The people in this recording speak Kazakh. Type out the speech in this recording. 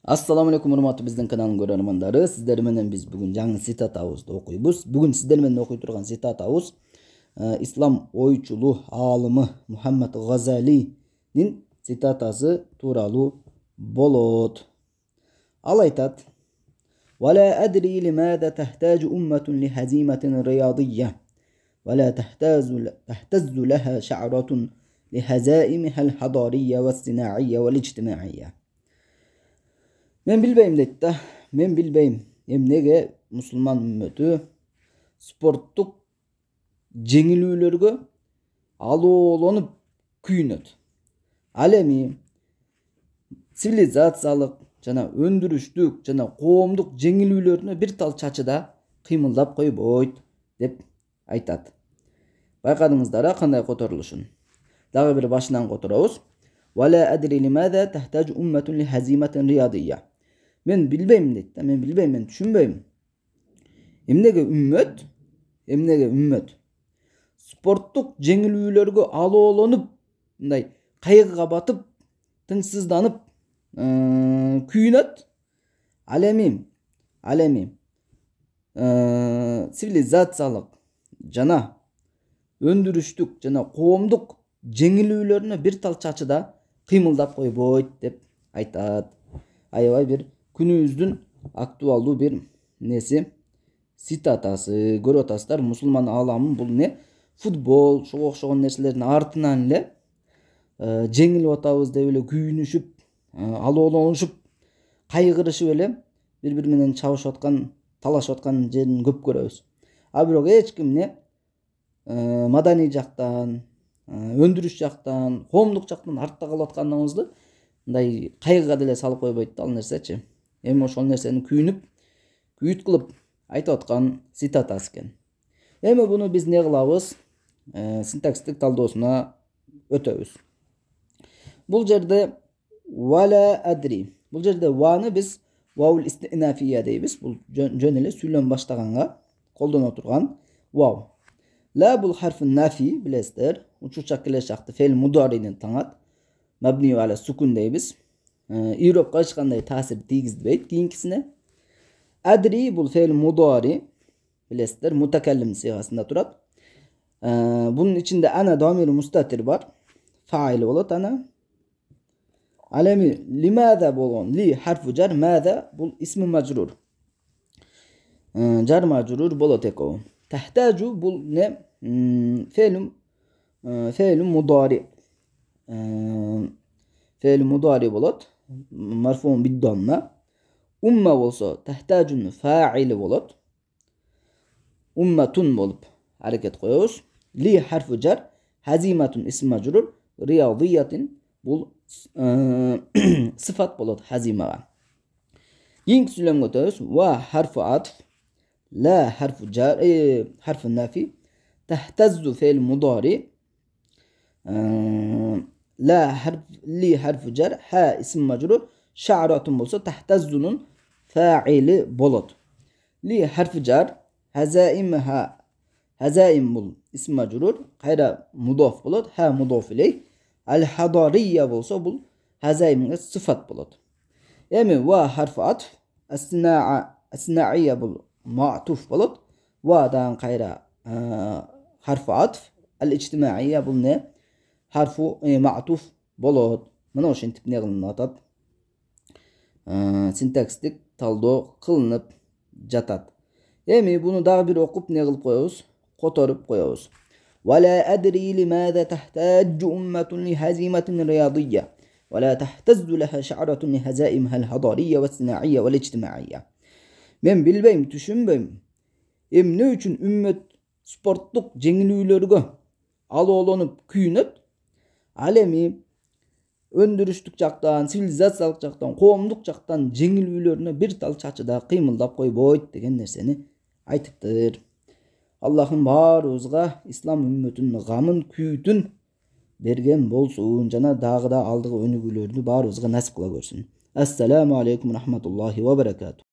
Assalamu alaikum urmatlı bizden kanalın görürmandары. Sizler menen biz bugün жаңы цитатабызды окуйбуз. Bugün sizler menen окуй турган цитатабыз İslam oyçulu alımı Muhammed Gazali'nin цитатасы тууралуу болот. Ал айтат: "ولا أدري لماذا تحتاج أمة لهزيمة رياضية ولا تهتز لها شعرة لهزائمها الحضارية والصناعية والاجتماعية." Men bilbeyim deydi da. Men bilbeyim. Emnege Müslüman ümmeti sportluk жеңилүүлөргө алоолонуп күйүнөт. Ал эми цивилизациялык жана өндүрүштүк жана коомдук жеңилүүлөрүнө бир тал чачыда кыймылдап койбойт деп айтат. Байкадыңыздар кандай которулушун. Дагы бир башынан которобуз. Вала адри лимаза тахтажу умматун ли хазиматин риядия. Men bilbeyim deydi da. Men bilbeyim, men düşünbeyim. Emnege ümmet sportluk жеңилүүлөргө алоолонуп, мындай кайгыга батып, тынчсызданып, күйүнөт. Ал эми цивилизациялык жана өндүрүштүк жана коомдук жеңилүүлөрүнө бир тал чачыда кыймылдап койбойт деп айтат. Аябай бир күнүбүздүн актуалдуу бир неси цитатасы. Көрүп атасыздар, мусулман ааламын бул не футбол, ошого окшогон нерселердин артынан эле жеңилип атабыз деп эле күйүнүшүп, алоолонушуп, кайгырышып эле бири-бири менен чабышып аткан, талашып аткан жерин көп көрөбүз. А бирок эч ким не маданий жактан, өндүрүш жактан, коомдук жактан артта калып атканыбызды мындай кайгыга деле салып койбойт да ал нерсечи. Эми ошол нерсени күйүт кылып айтып аткан цитатасы экен. Эми буну биз не кылабыз? Синтаксистик талдоосуна өтөбүз. Бул жерде вала адри. Бул жерде ваны биз ваул истинафия дейбиз. Бул жөн эле сүйлөм баштаганга колдоно турган вау. Ла бул харфын нафи билесиздер. Учурчак келе шакты фейл мударини таңат. Мабни аля сукун дейбиз. Европка эч кандай таасир тийгизбейт кийинкисине. Adri bul fe'l mudari bilesizler mutakellim sigasında turat. Bunun içinde ana damir mustatir var. Faili olat ana. Alemi limaza bolon li harfu jar maza bul ismi macrur. Jar macrur bolat eko. Tahtaju bul ne fe'lun mudari. Fe'l mudari bolat. Marfuun bid damma. Umma bolsa tahtacun fa'ili bolat. Ummatun bolup hareket koyuyoruz. Li harfu jar, hazimatun ismi majrur, riyadiyatin bul sıfat bolat hazima. Ying süylem götürüyoruz. Va harfu atf, la harfu jar, harfu nafi, tahtazzu fe'l mudari, la li harfu jar, ha ismi majrur, şa'ratun bolsa tahtazzunun fa'ili bolot. Li harfi jar hazaimha hazaim bul ism majrur hayra mudof bolot ha mudof iley. Al hadariya bolsa bul hazaimga sıfat bolot. Emi va harfi atf asna'iya bul ma'tuf bolot. Va dan hayra harfi atf al ijtimaiya bul ne harfu ma'tuf bolot. Mana oşintip ne kılınıp atat. Sintakstik taldo kılınıp jatat. Emi bunu daha bir okup ne kılıp koyuyoruz? Kotorup koyuyoruz. وَلَا أَدْرِي لِمَاذَا تَحْتَاجُ أُمَّةٌ لِهَزِيمَةٍ رِيَاضِيَّةٍ وَلَا تَهْتَزُّ لَهَا شَعْرَةٌ لِهَزَائِمِهَا الْحَضَارِيَّةِ وَالصِّنَاعِيَّةِ وَالِاجْتِمَاعِيَّةِ. Men bilbeyim, düşünbeyim. Ne üçün ümmet sportluk жеңилүүлөргө алоолонуp kүйүнөt? Ал эми өндүрүштүк жактан, цивилизациялык жактан, коомдук жактан жеңилүүлөрүнө бир тал чачыда кыймылдап койбойт деген нерсени айтыптыр. Аллахым баарыбызга ислам үммөтүнүн гамын, күйүтүн берген болсун жана дагы да алдыгы өнүгүүлөрдү баарыбызга насип кыла көрсүн. Ассаламу алейкум рахматуллахи ва баракатух.